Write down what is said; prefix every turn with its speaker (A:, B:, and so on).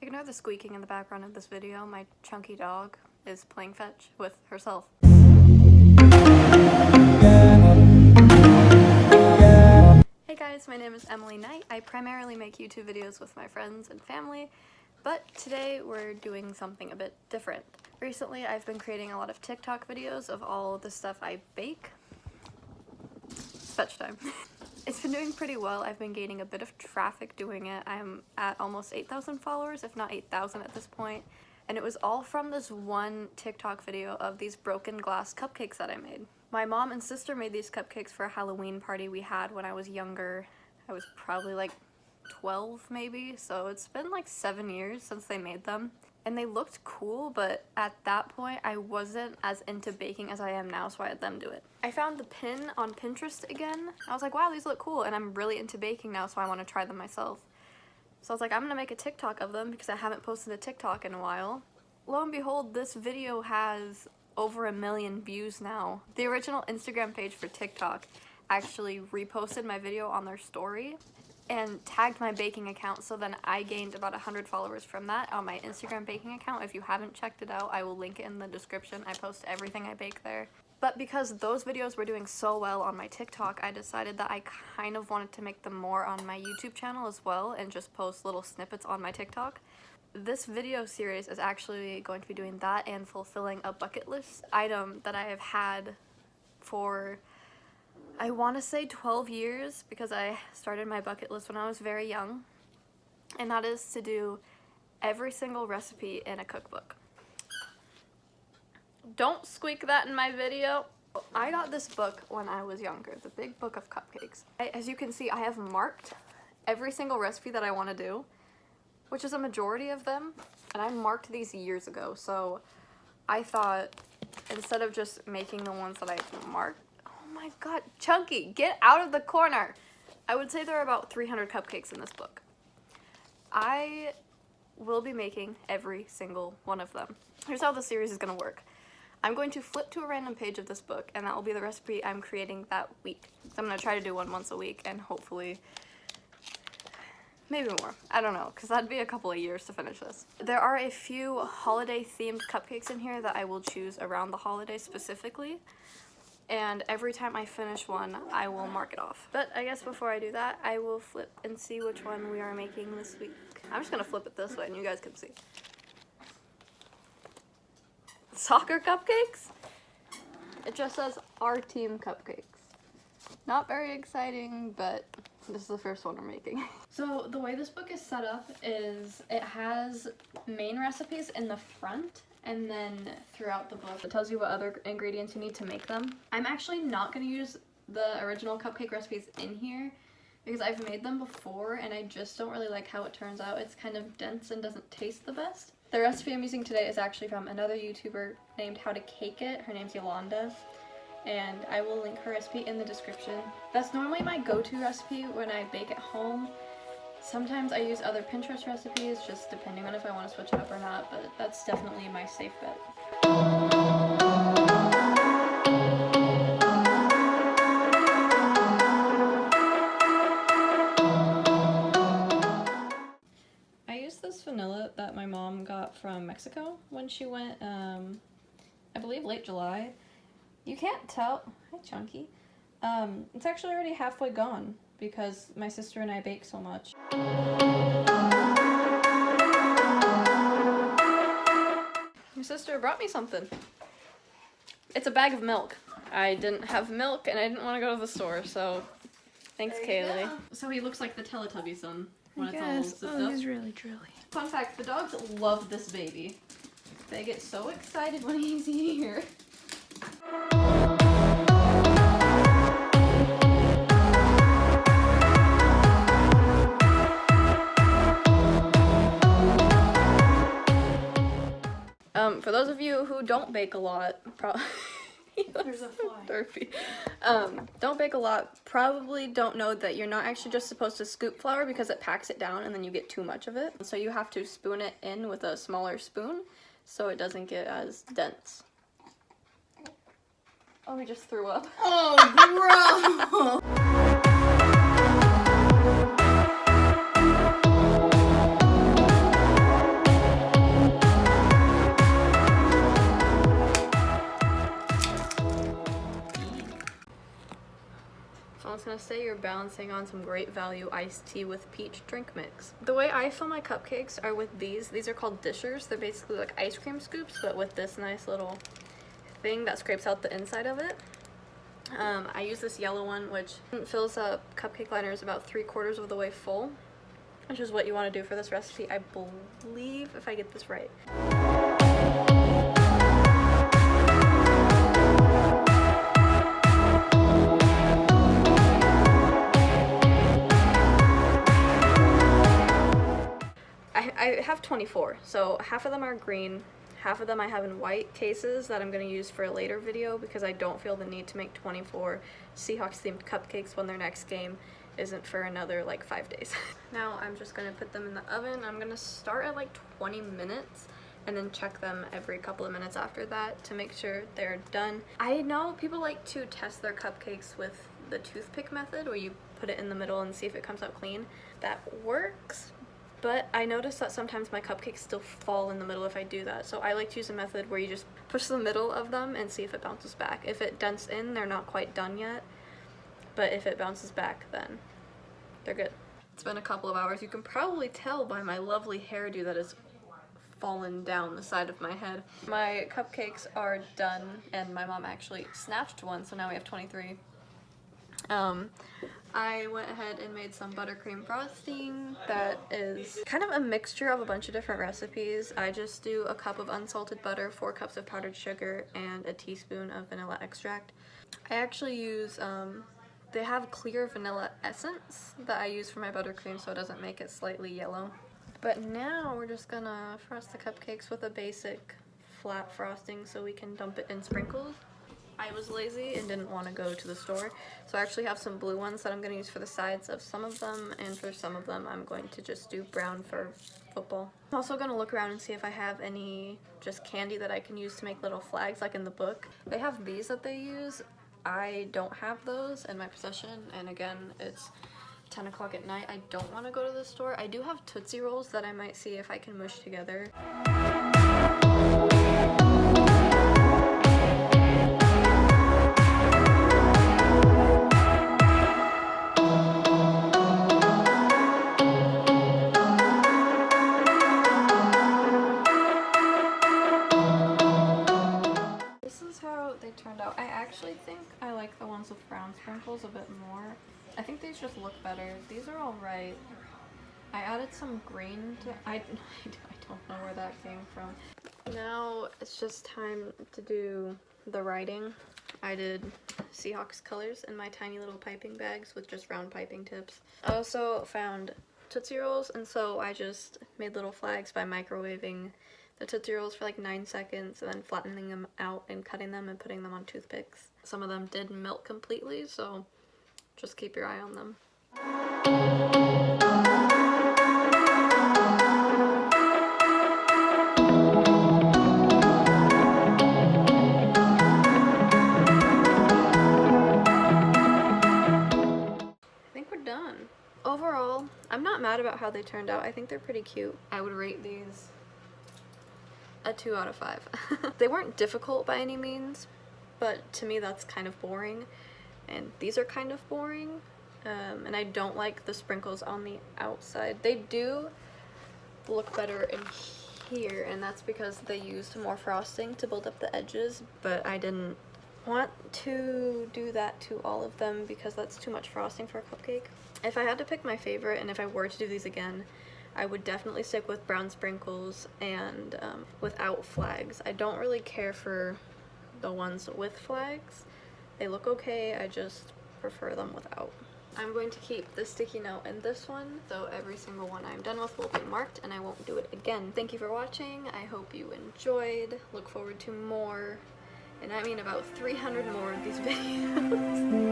A: Ignore the squeaking in the background of this video. My chunky dog is playing fetch with herself. Hey guys, my name is EmmieKnight. I primarily make YouTube videos with my friends and family, but today we're doing something a bit different. Recently I've been creating a lot of TikTok videos of all the stuff I bake. It's fetch time. It's been doing pretty well. I've been gaining a bit of traffic doing it. I'm at almost 8,000 followers, if not 8,000 at this point. And it was all from this one TikTok video of these broken glass cupcakes that I made. My mom and sister made these cupcakes for a Halloween party we had when I was younger. I was probably like 12 maybe, so it's been like 7 years since they made them. And they looked cool, but at that point I wasn't as into baking as I am now, so I had them do it. I found the pin on Pinterest again. I was like, wow, these look cool, and I'm really into baking now, so I want to try them myself. So I was like, I'm gonna make a TikTok of them because I haven't posted a TikTok in a while. Lo and behold, this video has over 1 million views now. The original Instagram page for TikTok actually reposted my video on their story and tagged my baking account, so then I gained about 100 followers from that on my Instagram baking account. If you haven't checked it out, I will link it in the description. I post everything I bake there. But because those videos were doing so well on my TikTok, I decided that I kind of wanted to make them more on my YouTube channel as well and just post little snippets on my TikTok. This video series is actually going to be doing that and fulfilling a bucket list item that I have had for, I want to say 12 years, because I started my bucket list when I was very young, and that is to do every single recipe in a cookbook. Don't squeak that in my video. I got this book when I was younger, the Big Book of Cupcakes. As you can see, I have marked every single recipe that I want to do, which is a majority of them, and I marked these years ago, so I thought instead of just making the ones that I marked, oh my god, Chunky, get out of the corner! I would say there are about 300 cupcakes in this book. I will be making every single one of them. Here's how the series is going to work. I'm going to flip to a random page of this book, and that will be the recipe I'm creating that week. So I'm going to try to do one once a week, and hopefully maybe more. I don't know, because that'd be a couple of years to finish this. There are a few holiday-themed cupcakes in here that I will choose around the holidays specifically, and every time I finish one, I will mark it off. But I guess before I do that, I will flip and see which one we are making this week. I'm just going to flip it this way, and you guys can see. Soccer cupcakes? It just says our team cupcakes. Not very exciting, but this is the first one we're making. So the way this book is set up is it has main recipes in the front, and then throughout the book it tells you what other ingredients you need to make them. I'm actually not going to use the original cupcake recipes in here because I've made them before and I just don't really like how it turns out. It's kind of dense and doesn't taste the best. The recipe I'm using today is actually from another YouTuber named How to Cake It. Her name's Yolanda, and I will link her recipe in the description. That's normally my go-to recipe when I bake at home. Sometimes I use other Pinterest recipes, just depending on if I want to switch it up or not, but that's definitely my safe bet. I used this vanilla that my mom got from Mexico when she went, I believe late July. You can't tell. Hi, Chunky. It's actually already halfway gone because my sister and I bake so much. My sister brought me something. It's a bag of milk. I didn't have milk and I didn't want to go to the store, so thanks, Kaylee. So he looks like the Teletubby son when it's all zipped up.
B: He's really drooly.
A: Fun fact, the dogs love this baby. They get so excited when he's here. For those of you who don't bake a lot,
B: There's a fly.
A: Don't bake a lot, probably don't know that you're not actually just supposed to scoop flour because it packs it down and then you get too much of it. So you have to spoon it in with a smaller spoon so it doesn't get as dense. Oh, we just threw up.
B: Oh, bro!
A: say you're balancing on some great value iced tea with peach drink mix. The way I fill my cupcakes are with these. These are called dishers. They're basically like ice cream scoops, but with this nice little thing that scrapes out the inside of it. I use this yellow one, which fills up cupcake liners about 3/4 of the way full, which is what you want to do for this recipe, I believe, if I get this right. I have 24, so half of them are green, half of them I have in white cases that I'm going to use for a later video because I don't feel the need to make 24 Seahawks themed cupcakes when their next game isn't for another like 5 days. Now I'm just going to put them in the oven. I'm going to start at like 20 minutes and then check them every couple of minutes after that to make sure they're done. I know people like to test their cupcakes with the toothpick method where you put it in the middle and see if it comes out clean. That works. But I notice that sometimes my cupcakes still fall in the middle if I do that. So I like to use a method where you just push the middle of them and see if it bounces back. If it dents in, they're not quite done yet. But if it bounces back, then they're good. It's been a couple of hours. You can probably tell by my lovely hairdo that has fallen down the side of my head. My cupcakes are done, and my mom actually snatched one, so now we have 23. I went ahead and made some buttercream frosting that is kind of a mixture of a bunch of different recipes. I just do a cup of unsalted butter, 4 cups of powdered sugar, and a teaspoon of vanilla extract. I actually use, they have clear vanilla essence that I use for my buttercream so it doesn't make it slightly yellow. But now we're just gonna frost the cupcakes with a basic flat frosting so we can dump it in sprinkles. I was lazy and didn't want to go to the store, so I actually have some blue ones that I'm going to use for the sides of some of them, and for some of them I'm going to just do brown for football. I'm also going to look around and see if I have any just candy that I can use to make little flags like in the book. They have these that they use. I don't have those in my possession, and again, it's 10 o'clock at night. I don't want to go to the store. I do have Tootsie Rolls that I might see if I can mush together. They turned out. I actually think I like the ones with brown sprinkles a bit more. I think these just look better. These are alright. I added some green to I don't know where that came from. Now it's just time to do the writing. I did Seahawks colors in my tiny little piping bags with just round piping tips. I also found Tootsie Rolls, and so I just made little flags by microwaving the Tootsie Rolls for like 9 seconds and then flattening them out and cutting them and putting them on toothpicks. Some of them did melt completely, so just keep your eye on them. I think we're done. Overall, I'm not mad about how they turned out. I think they're pretty cute. I would rate these a 2 out of 5. They weren't difficult by any means, but to me that's kind of boring, and these are kind of boring, and I don't like the sprinkles on the outside. They do look better in here, and that's because they used more frosting to build up the edges, but I didn't want to do that to all of them because that's too much frosting for a cupcake. If I had to pick my favorite, and if I were to do these again, I would definitely stick with brown sprinkles and without flags. I don't really care for the ones with flags. They look okay, I just prefer them without. I'm going to keep the sticky note in this one, so every single one I'm done with will be marked and I won't do it again. Thank you for watching. I hope you enjoyed. Look forward to more, and I mean about 300 more of these videos.